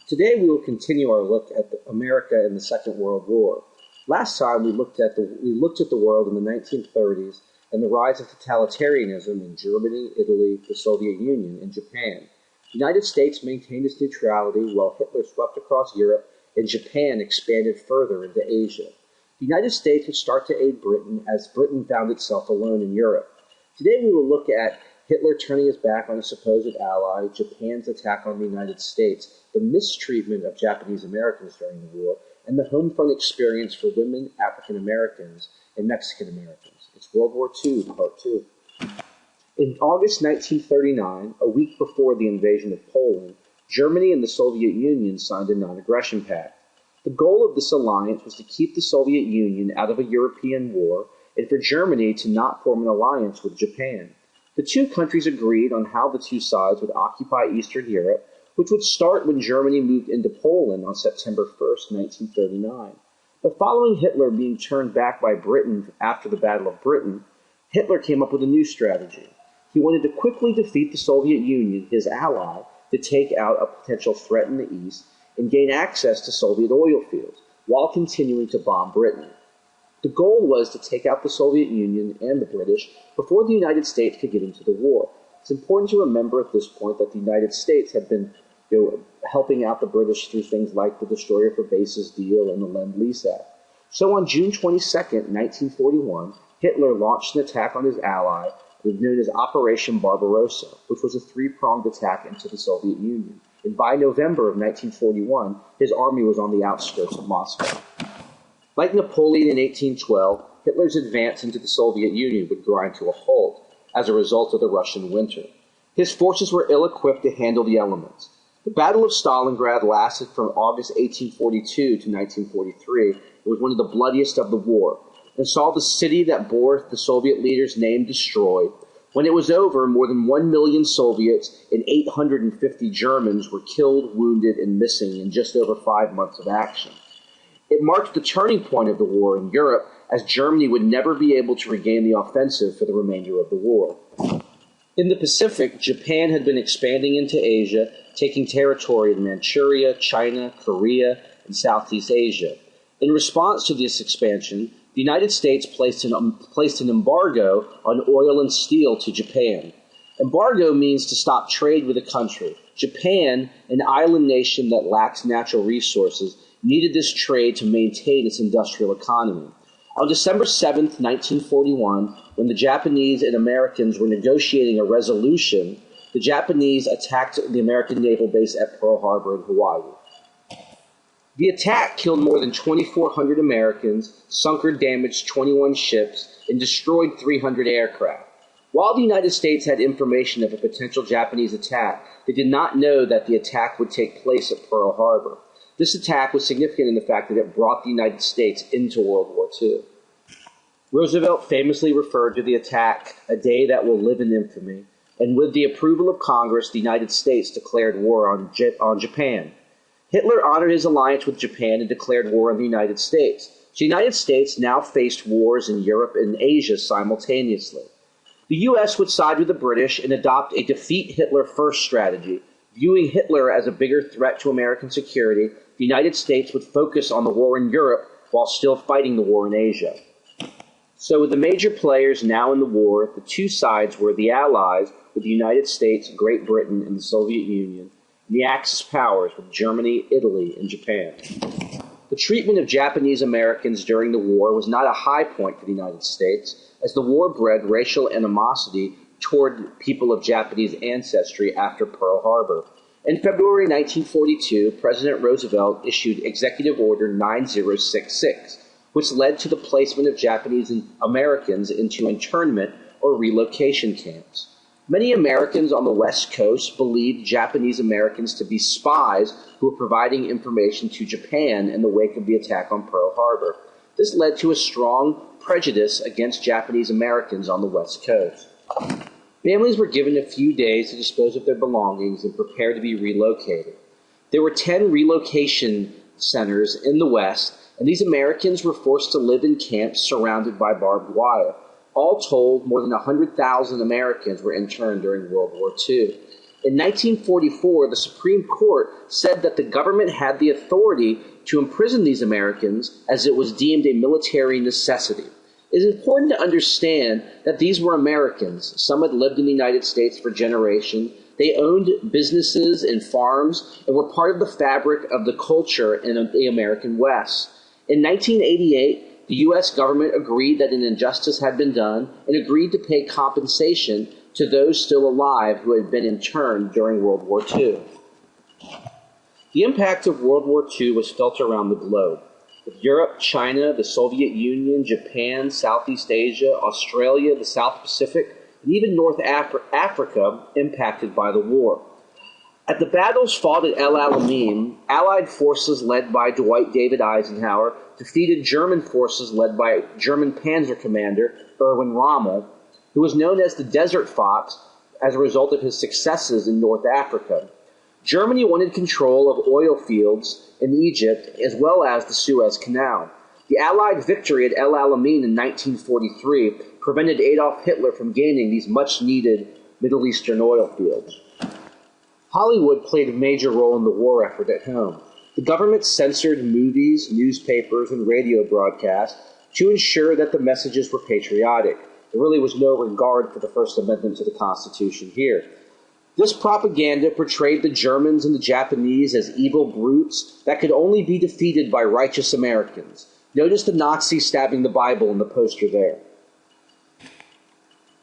Today we will continue our look at America in the Second World War. Last time we looked at the world in the 1930s and the rise of totalitarianism in Germany, Italy, the Soviet Union, and Japan. The United States maintained its neutrality while Hitler swept across Europe and Japan expanded further into Asia. The United States would start to aid Britain as Britain found itself alone in Europe. Today we will look at Hitler turning his back on his supposed ally, Japan's attack on the United States, the mistreatment of Japanese Americans during the war, and the home front experience for women, African Americans, and Mexican Americans. It's World War II, Part 2. In August 1939, a week before the invasion of Poland, Germany and the Soviet Union signed a non-aggression pact. The goal of this alliance was to keep the Soviet Union out of a European war and for Germany to not form an alliance with Japan. The two countries agreed on how the two sides would occupy Eastern Europe, which would start when Germany moved into Poland on September 1st, 1939. But following Hitler being turned back by Britain after the Battle of Britain, Hitler came up with a new strategy. He wanted to quickly defeat the Soviet Union, his ally, to take out a potential threat in the East and gain access to Soviet oil fields, while continuing to bomb Britain. The goal was to take out the Soviet Union and the British before the United States could get into the war. It's important to remember at this point that the United States had been helping out the British through things like the Destroyer for Bases deal and the Lend-Lease Act. So on June 22, 1941, Hitler launched an attack on his ally known as Operation Barbarossa, which was a three-pronged attack into the Soviet Union. And by November of 1941, his army was on the outskirts of Moscow. Like Napoleon in 1812, Hitler's advance into the Soviet Union would grind to a halt as a result of the Russian winter. His forces were ill-equipped to handle the elements. The Battle of Stalingrad lasted from August 1842 to 1943. It was one of the bloodiest of the war, and saw the city that bore the Soviet leader's name destroyed. When it was over, more than 1 million Soviets and 850 Germans were killed, wounded, and missing in just over 5 months of action. It marked the turning point of the war in Europe, as Germany would never be able to regain the offensive for the remainder of the war. In the Pacific, Japan had been expanding into Asia, taking territory in Manchuria, China, Korea, and Southeast Asia. In response to this expansion, the United States placed an embargo on oil and steel to Japan. Embargo means to stop trade with a country. Japan, an island nation that lacks natural resources, needed this trade to maintain its industrial economy. On December 7, 1941, when the Japanese and Americans were negotiating a resolution, the Japanese attacked the American naval base at Pearl Harbor in Hawaii. The attack killed more than 2,400 Americans, sunk or damaged 21 ships, and destroyed 300 aircraft. While the United States had information of a potential Japanese attack, they did not know that the attack would take place at Pearl Harbor. This attack was significant in the fact that it brought the United States into World War II. Roosevelt famously referred to the attack, "a day that will live in infamy," and with the approval of Congress, the United States declared war on Japan. Hitler honored his alliance with Japan and declared war on the United States. So the United States now faced wars in Europe and Asia simultaneously. The U.S. would side with the British and adopt a defeat Hitler first strategy. Viewing Hitler as a bigger threat to American security, the United States would focus on the war in Europe while still fighting the war in Asia. So with the major players now in the war, the two sides were the Allies, with the United States, Great Britain, and the Soviet Union, and the Axis powers with Germany, Italy, and Japan. The treatment of Japanese Americans during the war was not a high point for the United States, as the war bred racial animosity toward people of Japanese ancestry after Pearl Harbor. In February 1942, President Roosevelt issued Executive Order 9066, which led to the placement of Japanese Americans into internment or relocation camps. Many Americans on the West Coast believed Japanese Americans to be spies who were providing information to Japan in the wake of the attack on Pearl Harbor. This led to a strong prejudice against Japanese Americans on the West Coast. Families were given a few days to dispose of their belongings and prepare to be relocated. There were 10 relocation centers in the West, and these Americans were forced to live in camps surrounded by barbed wire. All told, more than 100,000 Americans were interned during World War II. In 1944, the Supreme Court said that the government had the authority to imprison these Americans as it was deemed a military necessity. It is important to understand that these were Americans. Some had lived in the United States for generations. They owned businesses and farms and were part of the fabric of the culture in the American West. In 1988, the U.S. government agreed that an injustice had been done and agreed to pay compensation to those still alive who had been interned during World War II. The impact of World War II was felt around the globe, with Europe, China, the Soviet Union, Japan, Southeast Asia, Australia, the South Pacific, and even North Africa impacted by the war. At the battles fought at El Alamein, Allied forces led by Dwight David Eisenhower defeated German forces led by German Panzer Commander Erwin Rommel, who was known as the Desert Fox as a result of his successes in North Africa. Germany wanted control of oil fields in Egypt as well as the Suez Canal. The Allied victory at El Alamein in 1943 prevented Adolf Hitler from gaining these much-needed Middle Eastern oil fields. Hollywood played a major role in the war effort at home. The government censored movies, newspapers, and radio broadcasts to ensure that the messages were patriotic. There really was no regard for the First Amendment to the Constitution here. This propaganda portrayed the Germans and the Japanese as evil brutes that could only be defeated by righteous Americans. Notice the Nazis stabbing the Bible in the poster there.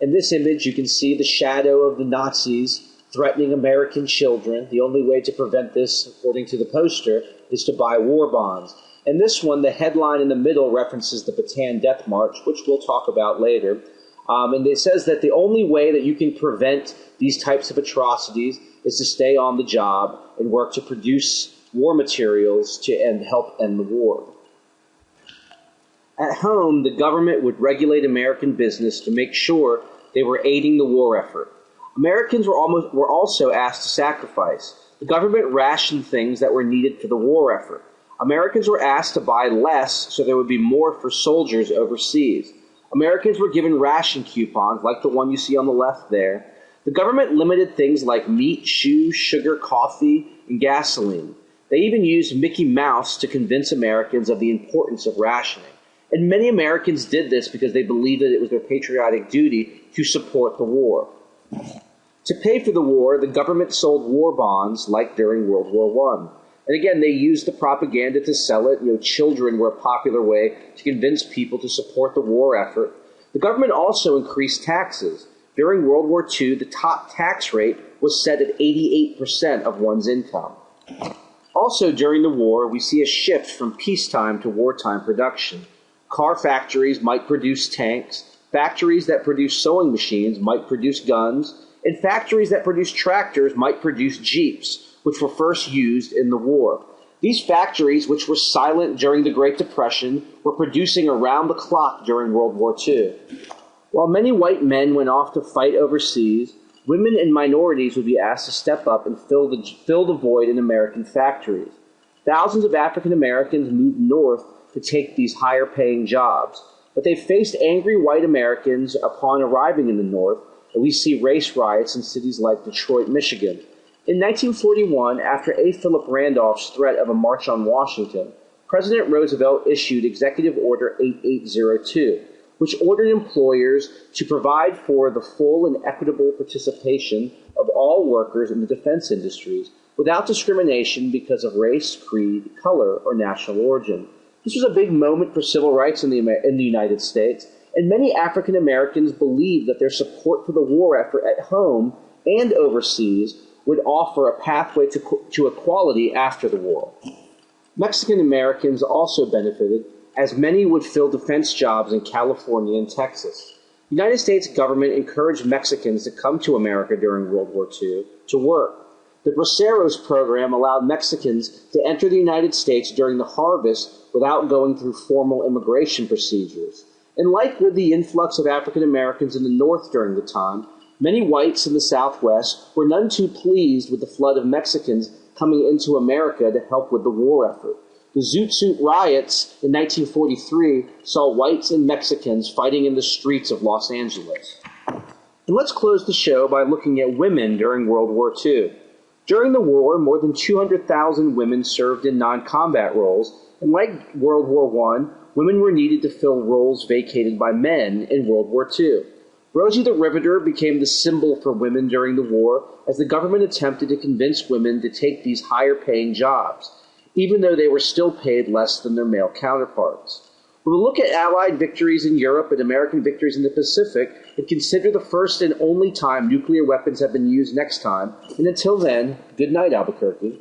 In this image, you can see the shadow of the Nazis threatening American children. The only way to prevent this, according to the poster, is to buy war bonds. And this one, the headline in the middle references the Bataan Death March, which we'll talk about later. And it says that the only way that you can prevent these types of atrocities is to stay on the job and work to produce war materials to help end the war. At home, the government would regulate American business to make sure they were aiding the war effort. Americans were also asked to sacrifice. The government rationed things that were needed for the war effort. Americans were asked to buy less so there would be more for soldiers overseas. Americans were given ration coupons, like the one you see on the left there. The government limited things like meat, shoes, sugar, coffee, and gasoline. They even used Mickey Mouse to convince Americans of the importance of rationing. And many Americans did this because they believed that it was their patriotic duty to support the war. To pay for the war, the government sold war bonds like during World War I. And again, they used the propaganda to sell it. Children were a popular way to convince people to support the war effort. The government also increased taxes. During World War II, the top tax rate was set at 88% of one's income. Also during the war, we see a shift from peacetime to wartime production. Car factories might produce tanks, factories that produce sewing machines might produce guns, and factories that produce tractors might produce jeeps, which were first used in the war. These factories, which were silent during the Great Depression, were producing around the clock during World War II. While many white men went off to fight overseas, women and minorities would be asked to step up and fill the void in American factories. Thousands of African Americans moved north to take these higher-paying jobs, but they faced angry white Americans upon arriving in the North, and we see race riots in cities like Detroit, Michigan. In 1941, after A. Philip Randolph's threat of a march on Washington, President Roosevelt issued Executive Order 8802, which ordered employers to provide for the full and equitable participation of all workers in the defense industries without discrimination because of race, creed, color, or national origin. This was a big moment for civil rights in the United States, and many African Americans believed that their support for the war effort at home and overseas would offer a pathway to equality after the war. Mexican Americans also benefited, as many would fill defense jobs in California and Texas. The United States government encouraged Mexicans to come to America during World War II to work. The Braceros program allowed Mexicans to enter the United States during the harvest without going through formal immigration procedures. And like with the influx of African Americans in the North during the time, many whites in the Southwest were none too pleased with the flood of Mexicans coming into America to help with the war effort. The Zoot Suit riots in 1943 saw whites and Mexicans fighting in the streets of Los Angeles. And let's close the show by looking at women during World War II. During the war, more than 200,000 women served in non-combat roles, and like World War I, women were needed to fill roles vacated by men in World War II. Rosie the Riveter became the symbol for women during the war as the government attempted to convince women to take these higher-paying jobs, even though they were still paid less than their male counterparts. We'll look at Allied victories in Europe and American victories in the Pacific and consider the first and only time nuclear weapons have been used next time. And until then, good night, Albuquerque.